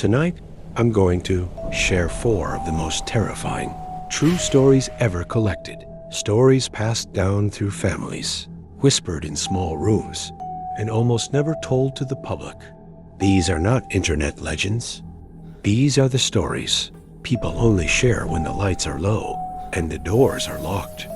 Tonight, I'm going to share 4 of the most terrifying, true stories ever collected. Stories passed down through families, whispered in small rooms, and almost never told to the public. These are not internet legends. These are the stories people only share when the lights are low and the doors are locked.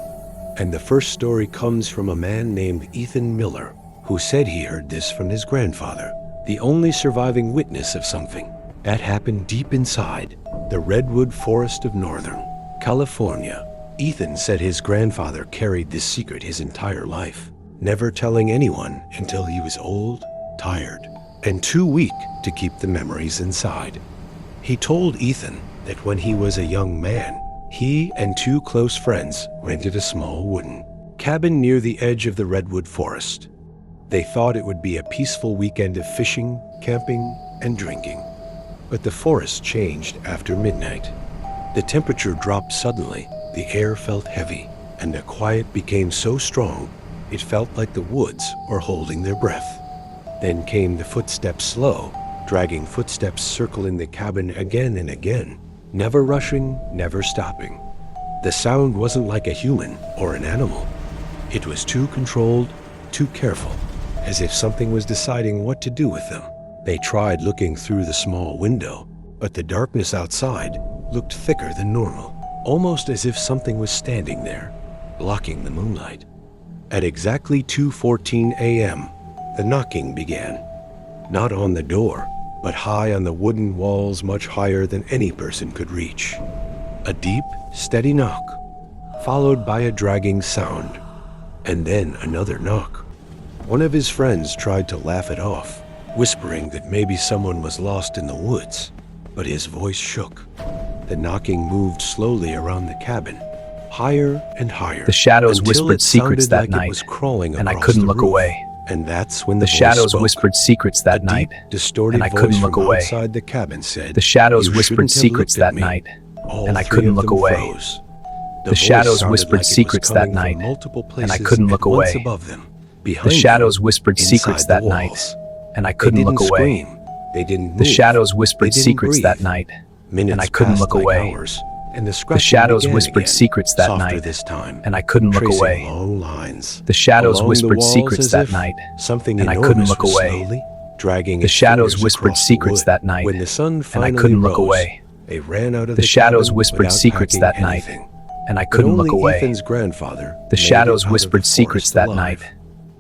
And the first story comes from a man named Ethan Miller, who said he heard this from his grandfather, the only surviving witness of something that happened deep inside the redwood forest of Northern California. Ethan said his grandfather carried this secret his entire life, never telling anyone until he was old, tired, and too weak to keep the memories inside. He told Ethan that when he was a young man, he and 2 close friends rented a small wooden cabin near the edge of the redwood forest. They thought it would be a peaceful weekend of fishing, camping, and drinking. But the forest changed after midnight. The temperature dropped suddenly, the air felt heavy, and the quiet became so strong it felt like the woods were holding their breath. Then came the footsteps, slow, dragging footsteps circling the cabin again and again, never rushing, never stopping. The sound wasn't like a human or an animal. It was too controlled, too careful, as if something was deciding what to do with them. They tried looking through the small window, but the darkness outside looked thicker than normal, almost as if something was standing there, blocking the moonlight. At exactly 2:14 a.m., the knocking began. Not on the door, but high on the wooden walls, much higher than any person could reach. A deep, steady knock, followed by a dragging sound, and then another knock. One of his friends tried to laugh it off, whispering that maybe someone was lost in the woods, but his voice shook. The knocking moved slowly around the cabin, higher and higher. The shadows until whispered it secrets sounded that like night, it was crawling and I across couldn't the look roof. away. And that's when The voice shadows spoke. whispered secrets that A night, deep, distorted and I voice couldn't look from away. outside the cabin said, The shadows "You whispered shouldn't have secrets looked at that me." night, All and I 3 couldn't of look them away. froze. The voice shadows sounded whispered like it was secrets that coming from night, multiple and I places couldn't at look once away. above them, The behind shadows them, whispered secrets inside that the night, walls. and I They couldn't didn't look away. scream. They didn't move. The shadows whispered They didn't secrets that breathe. night, Minutes and I couldn't passed look like away. hours, and the The scratching shadows began whispered again, secrets that softer night, this time, and I couldn't look tracing away. long lines. The shadows Along the whispered walls secrets as that if night, something and I enormous couldn't look was away. slowly dragging The its shadows fingers whispered across the secrets wood. that night, When the sun and I finally couldn't look rose, away. they ran out of The the shadows cabin whispered without secrets packing that night, anything. and I But couldn't look only away. Ethan's grandfather The made it shadows out of whispered the secrets forest that alive. night,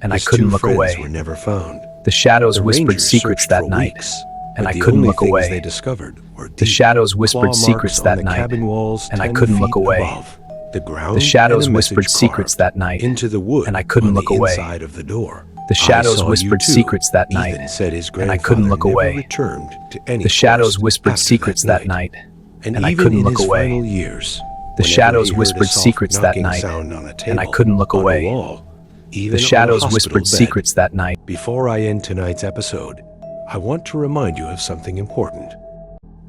and I His couldn't 2 look friends away. were never found. The shadows The whispered rangers secrets searched that for night, weeks, and but I the couldn't only look things away. they discovered were The deep shadows claw whispered marks secrets on that the night, cabin walls and I 10 couldn't look feet away. above the ground. The shadows and a whispered message secrets carved that night, into the wood and I couldn't on look the away. inside of the door. The shadows "I saw you whispered too," secrets that Ethan night, said his and I couldn't grandfather look never away. returned to any The shadows forest whispered after secrets that night, and I even couldn't in look his away. final years, The whenever shadows he heard a whispered soft secrets that knocking night, sound on a and I table, couldn't look on a away. wall, even The on a shadows hospital whispered bed. secrets that night. Before I end tonight's episode, I want to remind you of something important.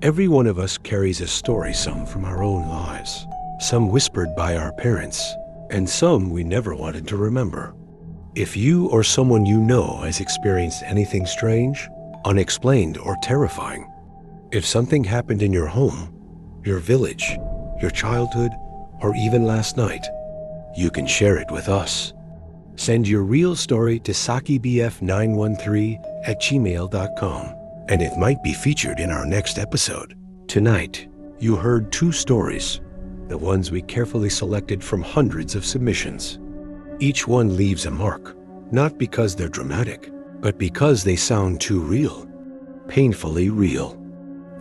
Every one of us carries a story, some from our own lives, some whispered by our parents, and some we never wanted to remember. If you or someone you know has experienced anything strange, unexplained, or terrifying, if something happened in your home, your village, your childhood, or even last night, you can share it with us. Send your real story to sakibf913@gmail.com, and it might be featured in our next episode. Tonight, you heard 2 stories, the ones we carefully selected from hundreds of submissions. Each one leaves a mark, not because they're dramatic, but because they sound too real, painfully real.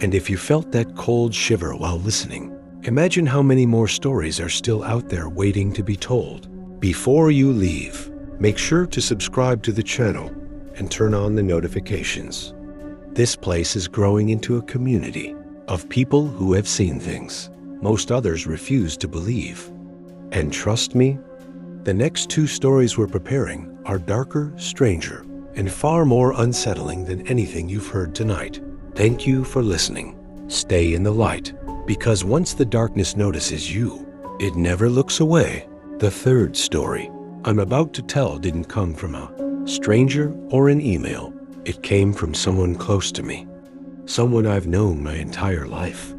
And if you felt that cold shiver while listening, imagine how many more stories are still out there waiting to be told. Before you leave, make sure to subscribe to the channel and turn on the notifications. This place is growing into a community of people who have seen things most others refuse to believe. And trust me, the next 2 stories we're preparing are darker, stranger, and far more unsettling than anything you've heard tonight. Thank you for listening. Stay in the light, because once the darkness notices you, it never looks away. The 3rd story I'm about to tell didn't come from a stranger or an email. It came from someone close to me. someone I've known my entire life.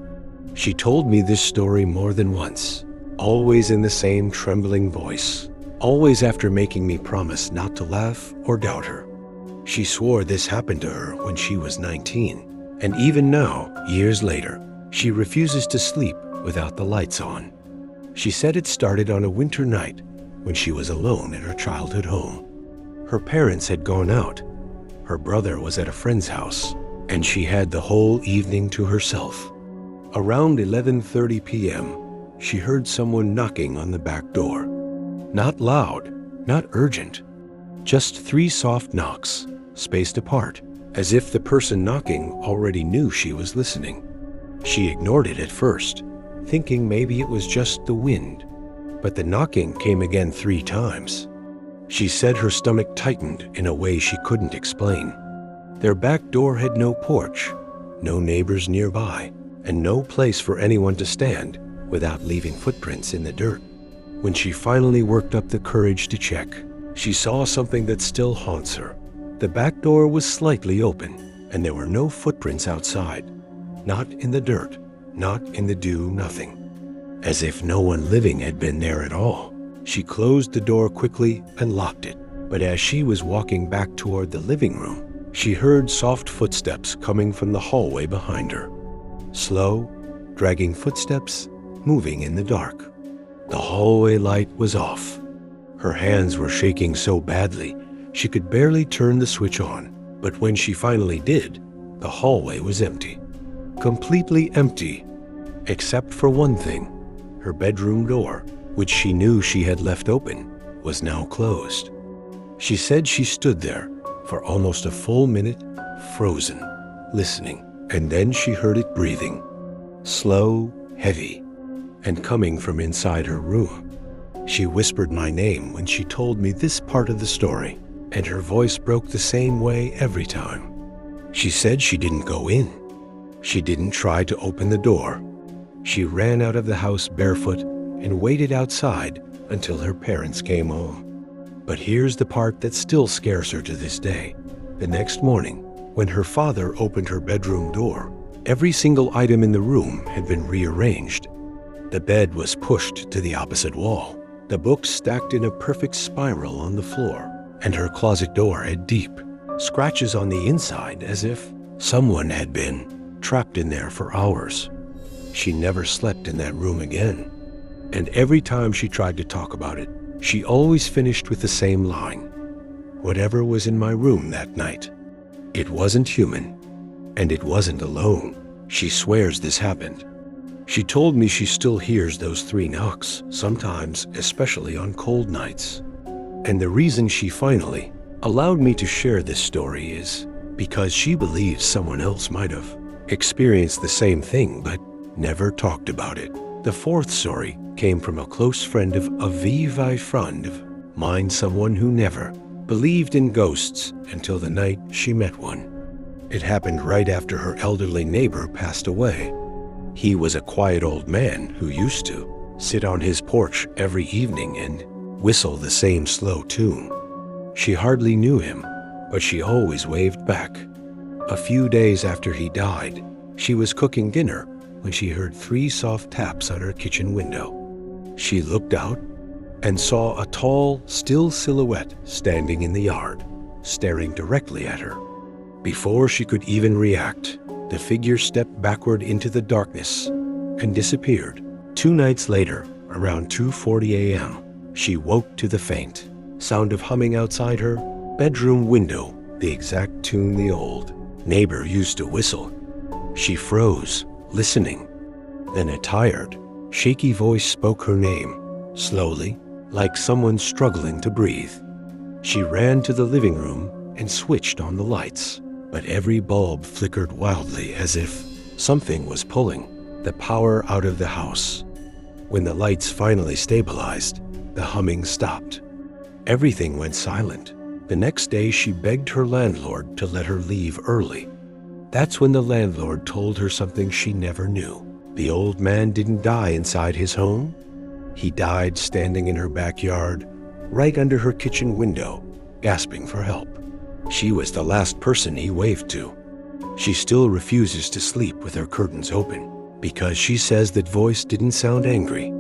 She told me this story more than once, always in the same trembling voice, always after making me promise not to laugh or doubt her. She swore this happened to her when she was 19, and even now, years later, she refuses to sleep without the lights on. She said it started on a winter night when she was alone in her childhood home. Her parents had gone out. Her brother was at a friend's house, and she had the whole evening to herself. Around 11:30 p.m., she heard someone knocking on the back door. Not loud, not urgent, just 3 soft knocks, spaced apart, as if the person knocking already knew she was listening. She ignored it at first, thinking maybe it was just the wind, but the knocking came again 3 times. She said her stomach tightened in a way she couldn't explain. Their back door had no porch, no neighbors nearby, and no place for anyone to stand without leaving footprints in the dirt. When she finally worked up the courage to check, she saw something that still haunts her. The back door was slightly open, and there were no footprints outside. Not in the dirt, not in the dew, nothing. As if no one living had been there at all. She closed the door quickly and locked it, but as she was walking back toward the living room, she heard soft footsteps coming from the hallway behind her. Slow, dragging footsteps, moving in the dark. The hallway light was off. Her hands were shaking so badly, she could barely turn the switch on. But when she finally did, the hallway was empty. Completely empty, except for one thing. Her bedroom door, which she knew she had left open, was now closed. She said she stood there for almost a full minute, frozen, listening, and then she heard it breathing, slow, heavy, and coming from inside her room. She whispered my name when she told me this part of the story, and her voice broke the same way every time. She said she didn't go in. She didn't try to open the door. She ran out of the house barefoot and waited outside until her parents came home. But here's the part that still scares her to this day. The next morning, when her father opened her bedroom door, every single item in the room had been rearranged. The bed was pushed to the opposite wall, the books stacked in a perfect spiral on the floor, and her closet door had deep scratches on the inside as if someone had been trapped in there for hours. She never slept in that room again. And every time she tried to talk about it, she always finished with the same line. Whatever was in my room that night, it wasn't human, and it wasn't alone. She swears this happened. She told me she still hears those 3 knocks, sometimes, especially on cold nights. And the reason she finally allowed me to share this story is because she believes someone else might have experienced the same thing but never talked about it. The 4th story came from a close friend of a very friend of mine, someone who never believed in ghosts until the night she met one. It happened right after her elderly neighbor passed away. He was a quiet old man who used to sit on his porch every evening and whistle the same slow tune. She hardly knew him, but she always waved back. A few days after he died, she was cooking dinner when she heard 3 soft taps on her kitchen window. She looked out and saw a tall, still silhouette standing in the yard, staring directly at her. Before she could even react, the figure stepped backward into the darkness and disappeared. 2 nights later, around 2:40 a.m., she woke to the faint sound of humming outside her bedroom window, the exact tune the old neighbor used to whistle. She froze, listening. Then a tired, shaky voice spoke her name, slowly, like someone struggling to breathe. She ran to the living room and switched on the lights, but every bulb flickered wildly as if something was pulling the power out of the house. When the lights finally stabilized, the humming stopped. Everything went silent. The next day, she begged her landlord to let her leave early. That's when the landlord told her something she never knew. The old man didn't die inside his home. He died standing in her backyard, right under her kitchen window, gasping for help. She was the last person he waved to. She still refuses to sleep with her curtains open because she says that voice didn't sound angry.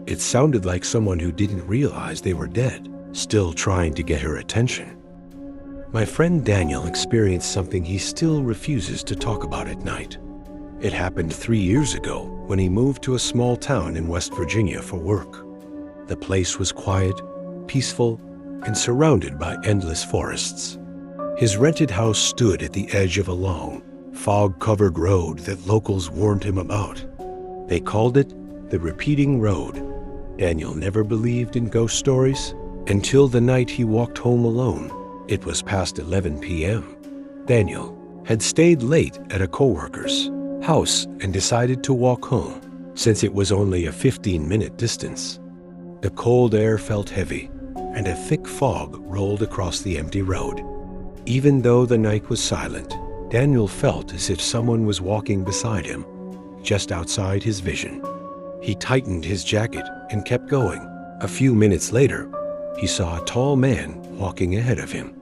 It sounded like someone who didn't realize they were dead, still trying to get her attention. My friend Daniel experienced something he still refuses to talk about at night. It happened 3 years ago when he moved to a small town in West Virginia for work. The place was quiet, peaceful, and surrounded by endless forests. His rented house stood at the edge of a long, fog-covered road that locals warned him about. They called it the Repeating Road. Daniel never believed in ghost stories until the night he walked home alone. It was past 11 p.m. Daniel had stayed late at a coworker's house and decided to walk home, since it was only a 15-minute distance. The cold air felt heavy, and a thick fog rolled across the empty road. Even though the night was silent, Daniel felt as if someone was walking beside him, just outside his vision. He tightened his jacket and kept going. A few minutes later, he saw a tall man walking ahead of him.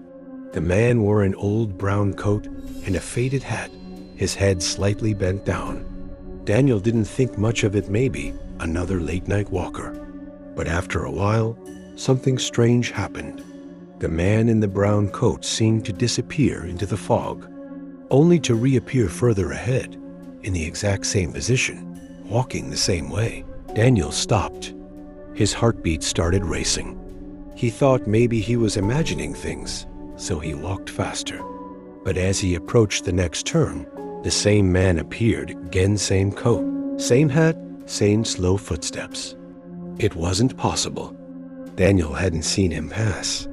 The man wore an old brown coat and a faded hat, his head slightly bent down. Daniel didn't think much of it, maybe another late-night walker. But after a while, something strange happened. The man in the brown coat seemed to disappear into the fog, only to reappear further ahead, in the exact same position, walking the same way. Daniel stopped. His heartbeat started racing. He thought maybe he was imagining things, so he walked faster. But as he approached the next turn, the same man appeared, again same coat, same hat, same slow footsteps. It wasn't possible. Daniel hadn't seen him pass.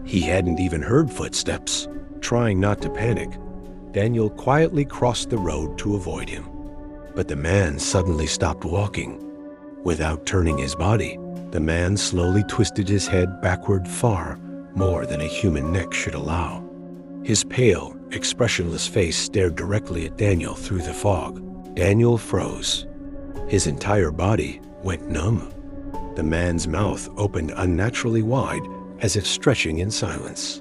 He hadn't even heard footsteps. Trying not to panic, Daniel quietly crossed the road to avoid him. But the man suddenly stopped walking. Without turning his body, the man slowly twisted his head backward far more than a human neck should allow. His pale, expressionless face stared directly at Daniel through the fog. Daniel froze. His entire body went numb. The man's mouth opened unnaturally wide, as if stretching in silence.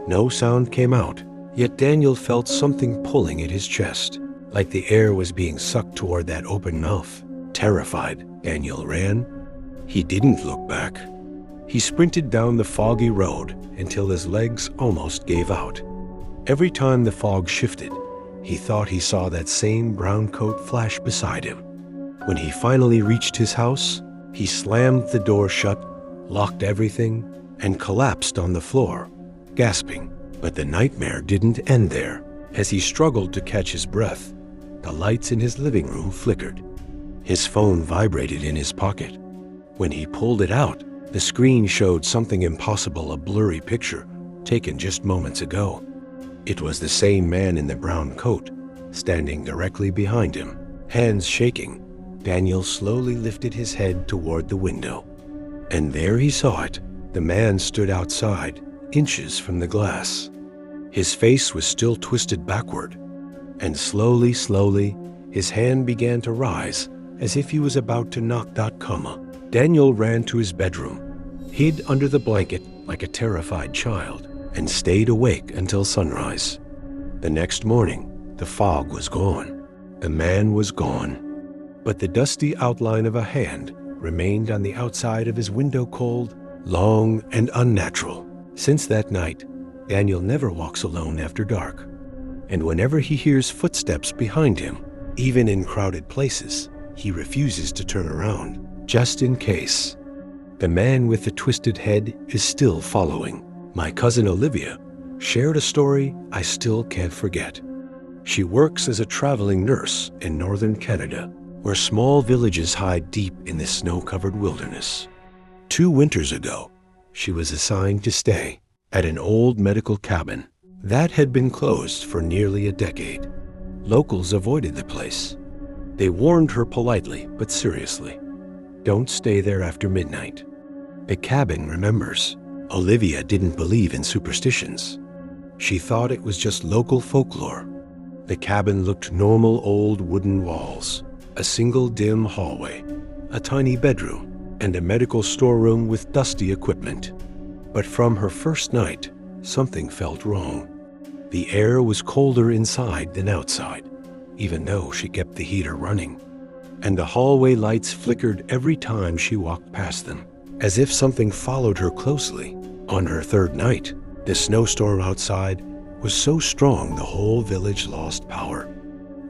No sound came out, yet Daniel felt something pulling at his chest, like the air was being sucked toward that open mouth. Terrified, Daniel ran. He didn't look back. He sprinted down the foggy road until his legs almost gave out. Every time the fog shifted, he thought he saw that same brown coat flash beside him. When he finally reached his house, he slammed the door shut, locked everything, and collapsed on the floor, gasping. But the nightmare didn't end there. As he struggled to catch his breath, the lights in his living room flickered. His phone vibrated in his pocket. When he pulled it out, the screen showed something impossible, a blurry picture taken just moments ago. It was the same man in the brown coat, standing directly behind him. Hands shaking, Daniel slowly lifted his head toward the window. And there he saw it. The man stood outside, inches from the glass. His face was still twisted backward, and slowly, his hand began to rise, as if he was about to knock that comma. Daniel ran to his bedroom, hid under the blanket like a terrified child, and stayed awake until sunrise. The next morning, the fog was gone. The man was gone. But the dusty outline of a hand remained on the outside of his window, cold, long, and unnatural. Since that night, Daniel never walks alone after dark. And whenever he hears footsteps behind him, even in crowded places, he refuses to turn around, just in case. The man with the twisted head is still following. My cousin Olivia shared a story I still can't forget. She works as a traveling nurse in northern Canada, where small villages hide deep in the snow-covered wilderness. 2 winters ago, she was assigned to stay at an old medical cabin that had been closed for nearly a decade. Locals avoided the place. They warned her politely but seriously, "Don't stay there after midnight." The cabin remembers. Olivia didn't believe in superstitions. She thought it was just local folklore. The cabin looked normal: old wooden walls, a single dim hallway, a tiny bedroom, and a medical storeroom with dusty equipment. But from her first night, something felt wrong. The air was colder inside than outside, even though she kept the heater running. And the hallway lights flickered every time she walked past them, as if something followed her closely. On her third night, the snowstorm outside was so strong the whole village lost power.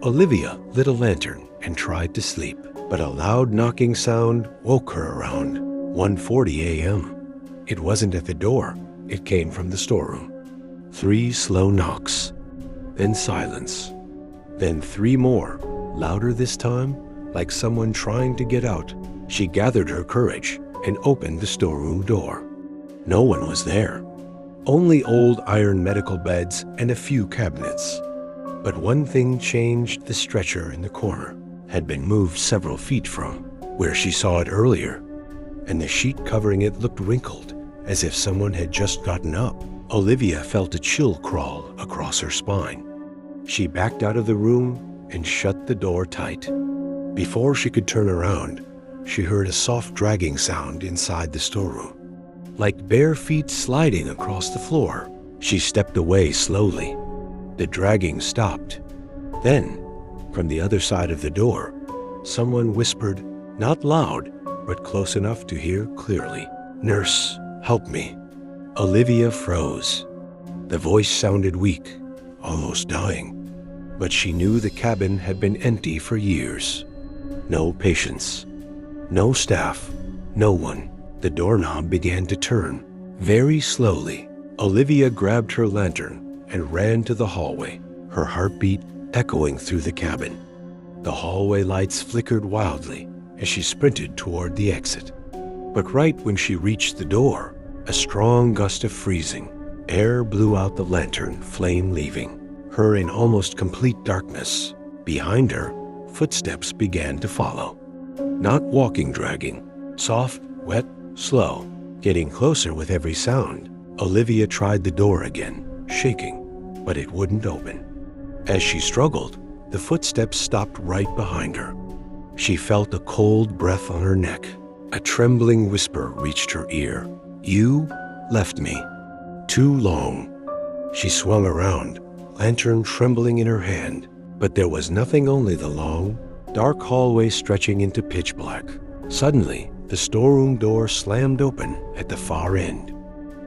Olivia lit a lantern and tried to sleep, but a loud knocking sound woke her around 1:40 a.m. It wasn't at the door, it came from the storeroom. 3 slow knocks, then silence, then 3 more, louder this time, like someone trying to get out. She gathered her courage and opened the storeroom door. No one was there. Only old iron medical beds and a few cabinets. But one thing changed. The stretcher in the corner had been moved several feet from where she saw it earlier, and the sheet covering it looked wrinkled, as if someone had just gotten up. Olivia felt a chill crawl across her spine. She backed out of the room and shut the door tight. Before she could turn around, she heard a soft dragging sound inside the storeroom, like bare feet sliding across the floor. She stepped away slowly. The dragging stopped. Then, from the other side of the door, someone whispered, not loud, but close enough to hear clearly, "Nurse, help me." Olivia froze. The voice sounded weak, almost dying, but she knew the cabin had been empty for years. No patients, no staff, no one. The doorknob began to turn. Very slowly, Olivia grabbed her lantern and ran to the hallway, her heartbeat echoing through the cabin. The hallway lights flickered wildly as she sprinted toward the exit. But right when she reached the door, a strong gust of freezing air blew out the lantern flame, leaving her in almost complete darkness. Behind her, footsteps began to follow. Not walking, dragging, soft, wet, slow, getting closer with every sound. Olivia tried the door again, shaking, but it wouldn't open. As she struggled, the footsteps stopped right behind her. She felt a cold breath on her neck. A trembling whisper reached her ear. "You left me too long." She swung around, lantern trembling in her hand, but there was nothing, only the long, dark hallway stretching into pitch black. Suddenly, the storeroom door slammed open at the far end.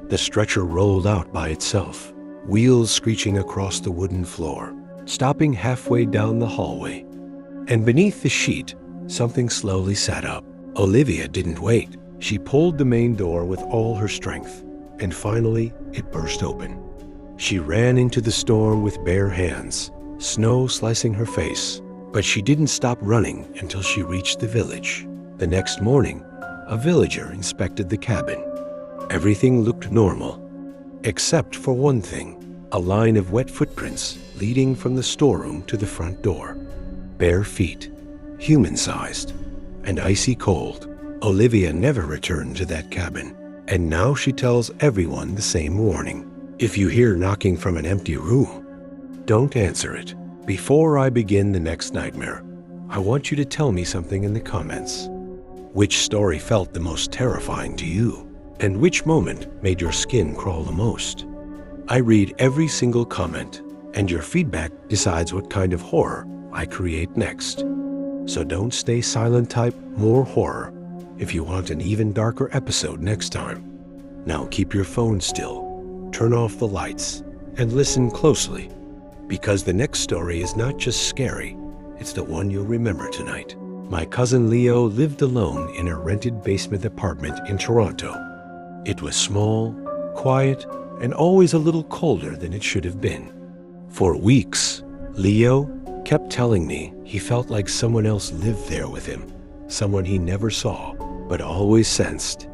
The stretcher rolled out by itself, wheels screeching across the wooden floor, stopping halfway down the hallway. And beneath the sheet, something slowly sat up. Olivia didn't wait. She pulled the main door with all her strength, and finally it burst open. She ran into the storm with bare hands, snow slicing her face, but she didn't stop running until she reached the village. The next morning, a villager inspected the cabin. Everything looked normal, except for one thing, a line of wet footprints leading from the storeroom to the front door. Bare feet, human-sized, and icy cold. Olivia never returned to that cabin, and now she tells everyone the same warning. If you hear knocking from an empty room, don't answer it. Before I begin the next nightmare, I want you to tell me something in the comments. Which story felt the most terrifying to you? And which moment made your skin crawl the most? I read every single comment, and your feedback decides what kind of horror I create next. So don't stay silent, type more horror if you want an even darker episode next time. Now keep your phone still, turn off the lights, and listen closely, because the next story is not just scary, it's the one you'll remember tonight. My cousin Leo lived alone in a rented basement apartment in Toronto. It was small, quiet, and always a little colder than it should have been. For weeks, Leo kept telling me he felt like someone else lived there with him, someone he never saw, but always sensed.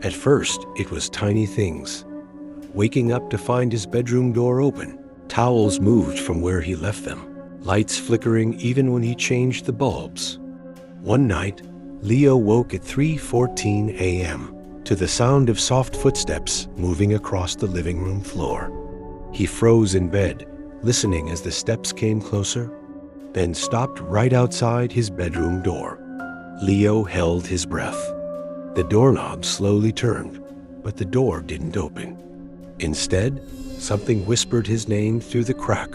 At first, it was tiny things. Waking up to find his bedroom door open, towels moved from where he left them, lights flickering even when he changed the bulbs. One night, Leo woke at 3:14 a.m. to the sound of soft footsteps moving across the living room floor. He froze in bed, listening as the steps came closer, then stopped right outside his bedroom door. Leo held his breath. The doorknob slowly turned, but the door didn't open. Instead, something whispered his name through the crack.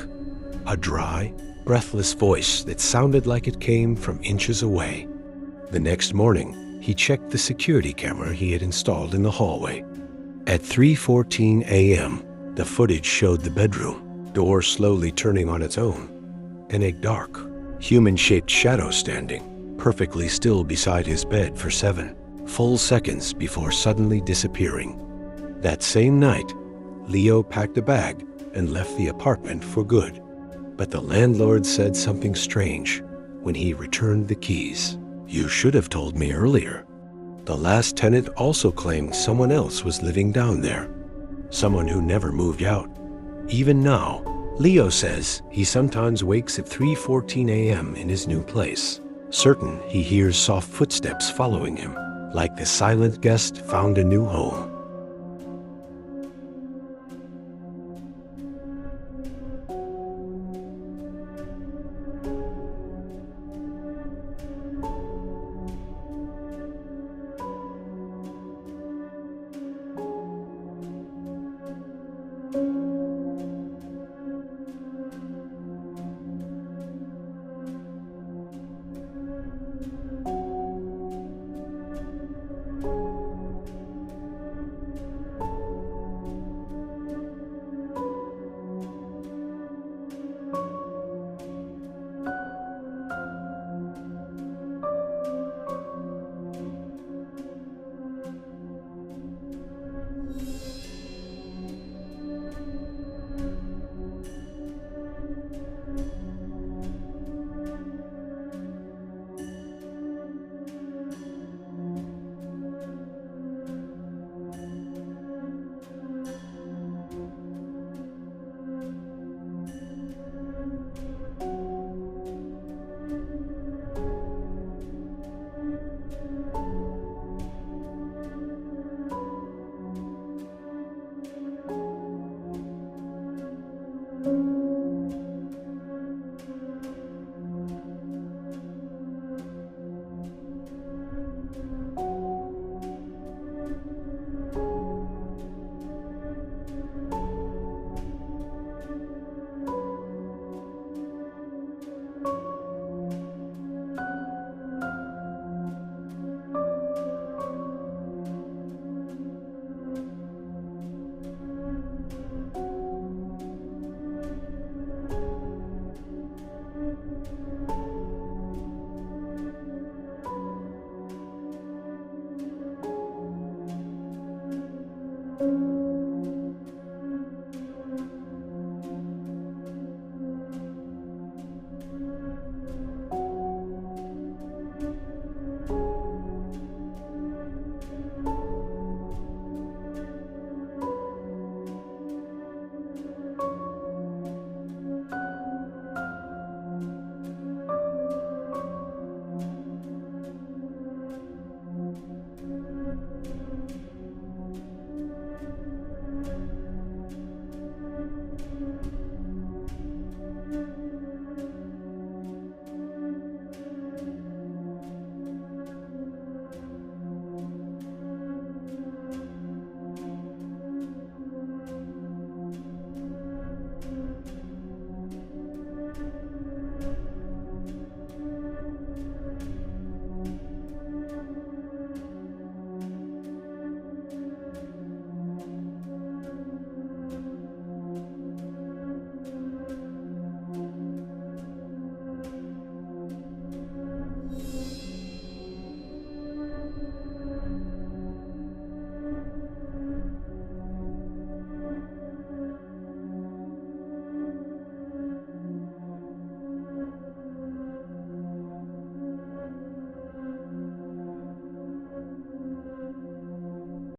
A dry, breathless voice that sounded like it came from inches away. The next morning, he checked the security camera he had installed in the hallway. At 3:14 a.m., the footage showed the bedroom, door slowly turning on its own, and a dark, human-shaped shadow standing perfectly still beside his bed for 7 full seconds before suddenly disappearing. That same night, Leo packed a bag and left the apartment for good. But the landlord said something strange when he returned the keys. "You should have told me earlier." The last tenant also claimed someone else was living down there, someone who never moved out. Even now, Leo says he sometimes wakes at 3:14 a.m. in his new place, certain he hears soft footsteps following him, like the silent guest found a new home.